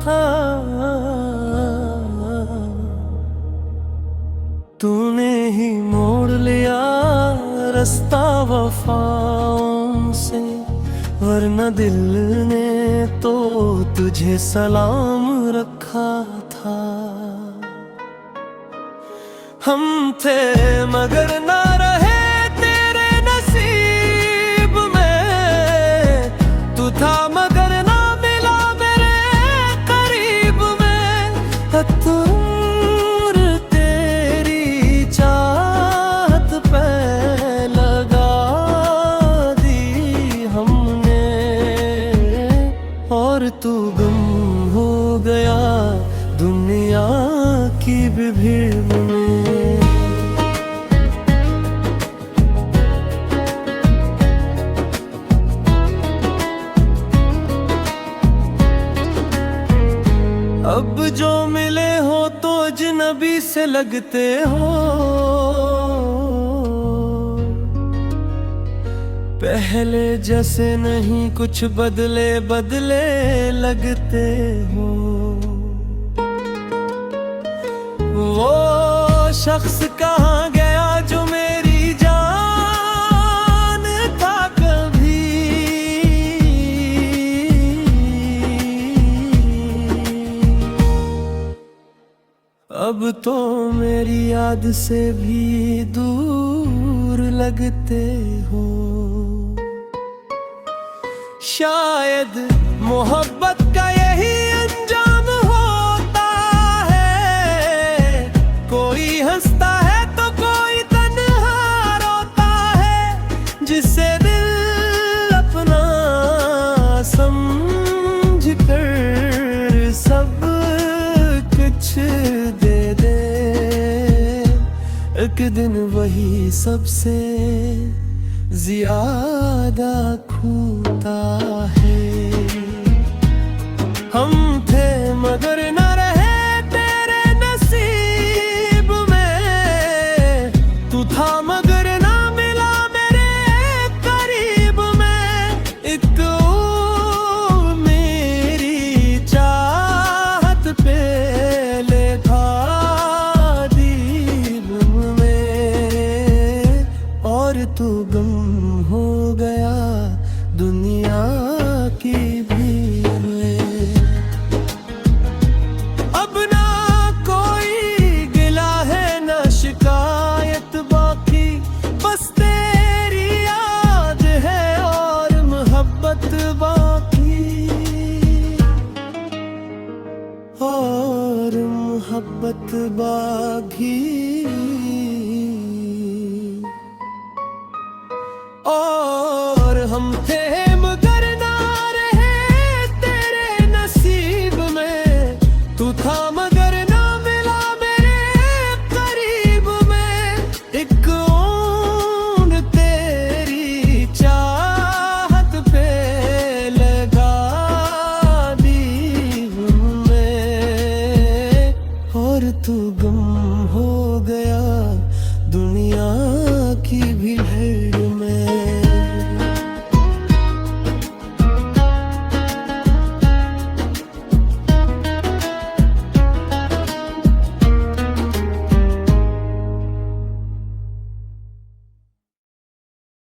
था। तूने ही मोड़ लिया रास्ता वफाओं से, वरना दिल ने तो तुझे सलाम रखा था। हम थे मगर ना रहे तेरे नसीब में, तू था मगर ना मिला मेरे करीब में। हथौड़ तेरी चाहत पे लगा दी हमने, और तू गुम हो गया दुनिया की भीड़ में। अब जो मिले हो तो अजनबी से लगते हो, पहले जैसे नहीं कुछ बदले बदले लगते हो। वो शख्स कहाँ गया जो मेरी जान था कभी। अब तो मेरी याद से भी दूर लगते हो। शायद मोहब्बत का यही अंजाम होता है, कोई हंसता है तो कोई तन्हा रोता है। जिसे दिल अपना समझ कर सब कुछ दे दे, एक दिन वही सबसे ज्यादा खूंटा है। हम थे मगर न रहे तेरे नसीब में, तू था मगर ना मिला मेरे करीब में। एक मेरी चाहत पे लिखा दिल में, और तू गुम हो गया दुनिया की भीड़ में। अब ना कोई गिला है ना शिकायत बाकी, बस तेरी याद है और मोहब्बत बाकी, और मोहब्बत बाकी। और हम थे मगर ना रहे तेरे नसीब में, तू था मगर ना मिला मेरे करीब में। एक ऊन तेरी चाहत पे लगा दी हमने, और तू गुम हो गया दुनिया की भी